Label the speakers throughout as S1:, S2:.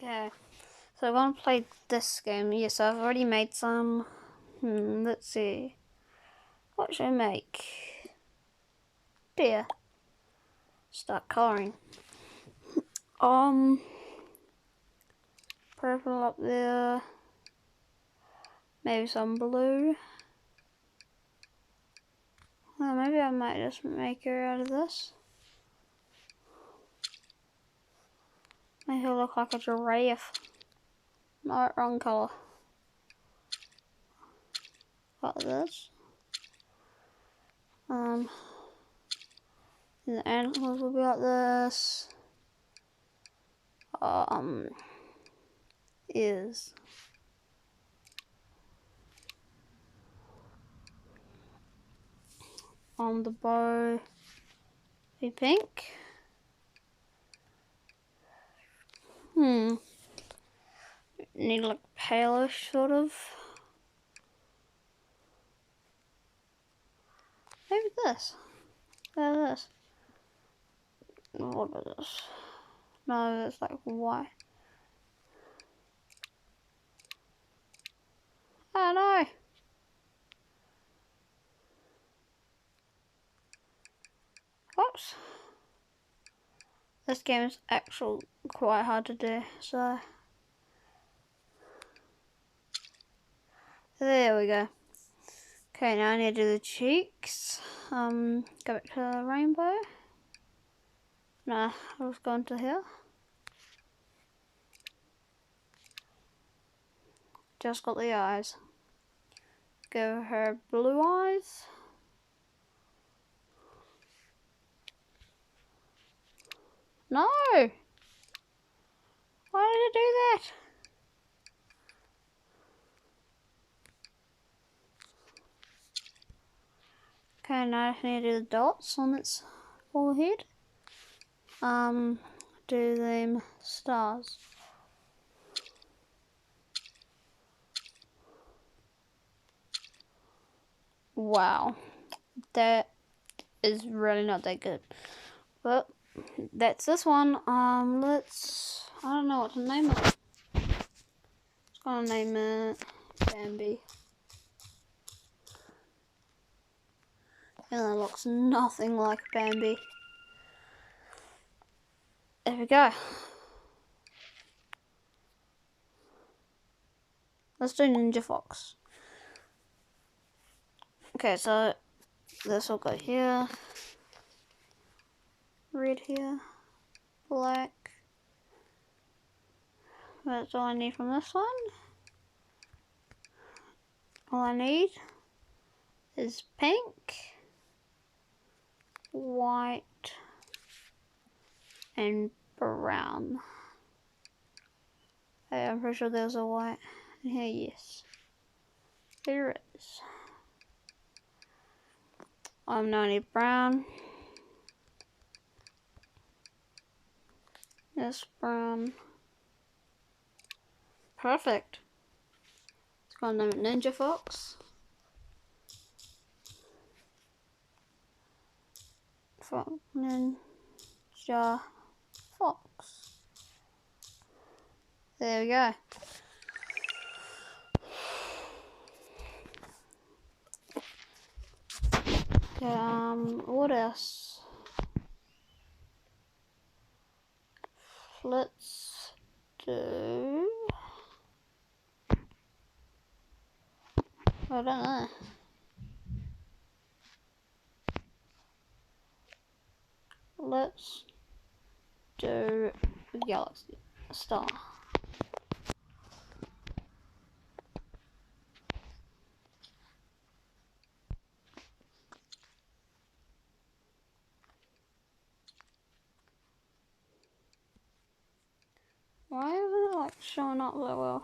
S1: Okay, so I'm gonna play this game. Yes, I've already made some. Let's see. What should I make? Deer. Start colouring. Purple up there. Maybe some blue. Well, maybe I might just make her out of this. Make her look like a giraffe. No, wrong colour. Like this. And the antlers will be like this. Ears. On the bow, be pink. Need like palish sort of. Maybe this. This. What is this? No, it's like white. Oh no! Whoops. This game is actually quite hard to do, so. There we go. Okay, now I need to do the cheeks. Go back to the rainbow. Nah, I'll just go into here. Just got the eyes. Give her blue eyes. No! Why did it do that? Okay, now I need to do the dots on its forehead. Do them stars. Wow, that is really not that good. But that's this one. I don't know what to name it. Just gonna name it Bambi. And it looks nothing like Bambi. There we go. Let's do Ninja Fox. Okay, so this will go here. Red here. Black. That's all I need from this one. All I need is pink, white, and brown. Hey, I'm pretty sure there's a white in here, yes. There is. Now I need brown. This brown. Perfect. It's gonna name it Ninja Fox. Ninja Fox. There we go. What else? Let's do. I don't know. Let's do a galaxy, a star. Why isn't it like showing up that well?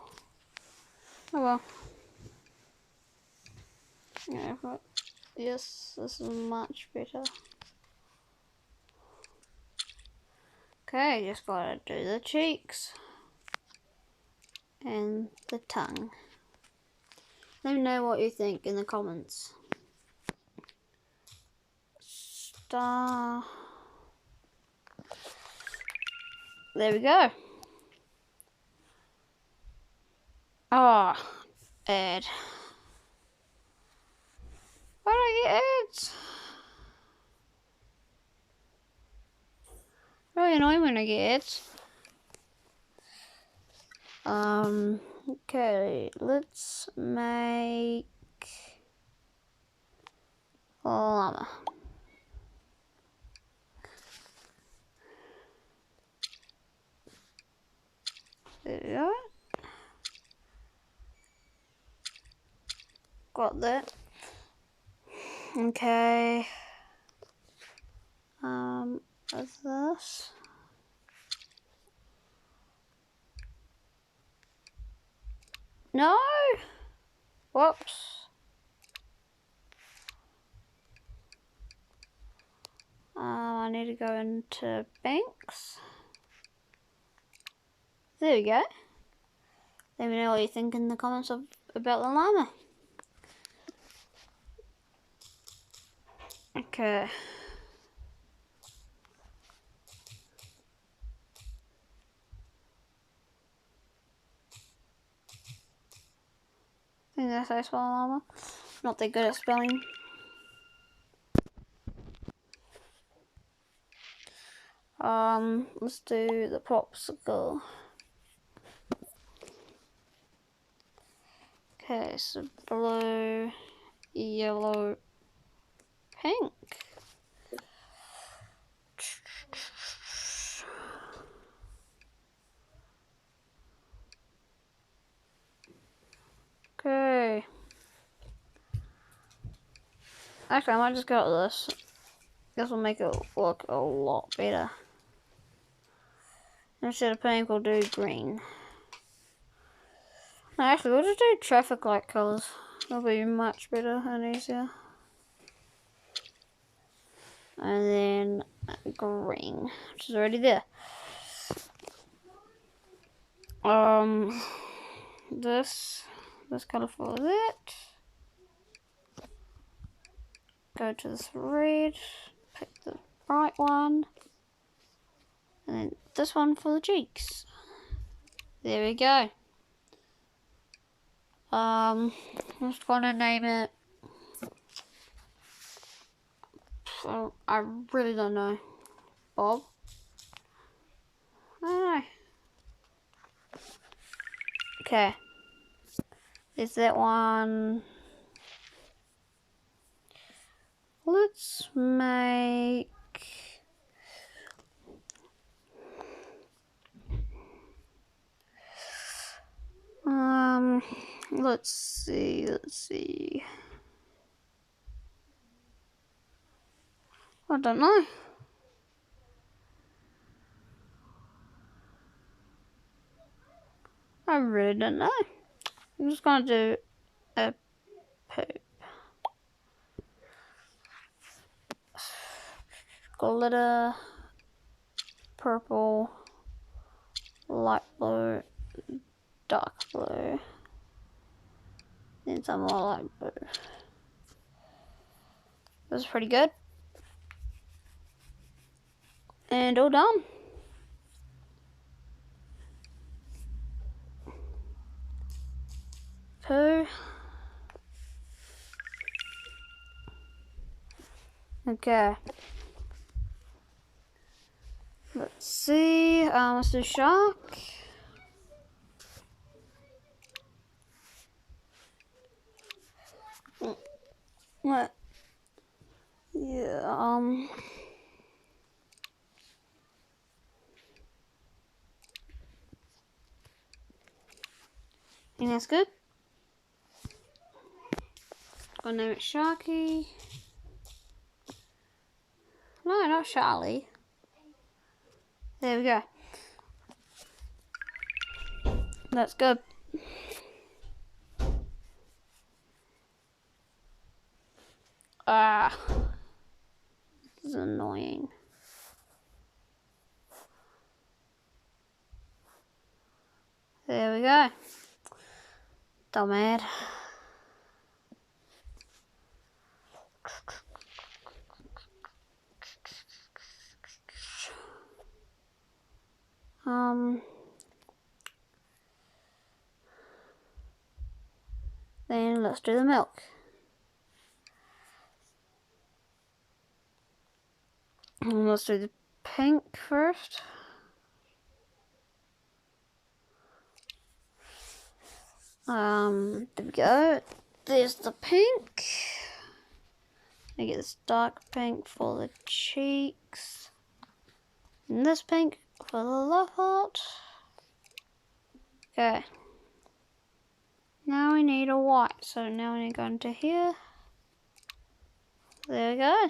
S1: Oh well. Yeah, but yes, this is much better. Okay, just gotta do the cheeks and the tongue. Let me know what you think in the comments. Star. There we go. Ah, Ed. Why did I get Eds? Really annoying when I get Eds. Okay, let's make a llama. There we go. Got that. Okay. What's this? No! Whoops. I need to go into banks. There we go. Let me know what you think in the comments about the llama. Okay. I think that's how I spell llama. Not that good at spelling. Let's do the popsicle. Okay, so blue, yellow, pink. Okay. Actually, I might just go with this. This will make it look a lot better. Instead of pink, we'll do green. No, actually, we'll just do traffic light colours. That'll be much better and easier. And then green, which is already there. This colour for that. Go to this red, pick the bright one, and then this one for the cheeks. There we go. I'm just gonna name it. I really don't know. Bob? I don't know. Okay. Is that one? Let's make. Let's see. I don't know. I really don't know. I'm just gonna do a poop. Glitter, purple, light blue, dark blue, then some more light blue. That's pretty good. And all done. Poo. Okay. Let's see. Let's do shark. What? Yeah. I think that's good. Gonna name it Sharky. No, not Charlie. There we go. That's good. Ah, this is annoying. There we go. Dumb ad. let's do the milk. And let's do the pink first. There we go. There's the pink. I get this dark pink for the cheeks. And this pink for the love heart. Okay. Now we need a white. So now we need to go into here. There we go.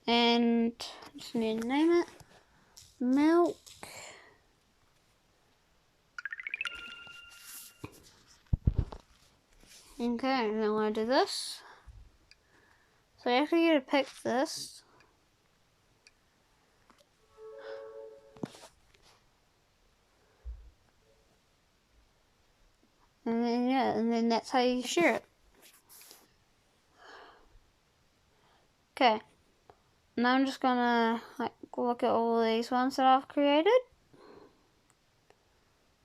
S1: And just need to name it. Milk. Okay, then we'll do this. So you actually get to pick this. And then yeah, and then that's how you share it. Okay. Now I'm just gonna look at all these ones that I've created.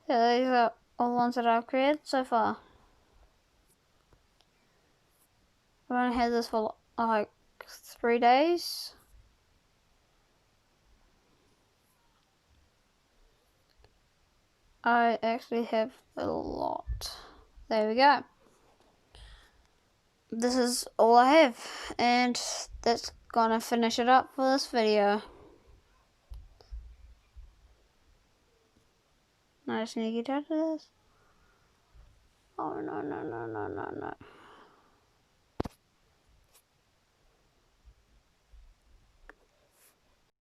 S1: So these are all the ones that I've created so far. I've only had this for like 3 days. I actually have a lot. There we go. This is all I have, and that's gonna finish it up for this video. I just need to get out of this. Oh no.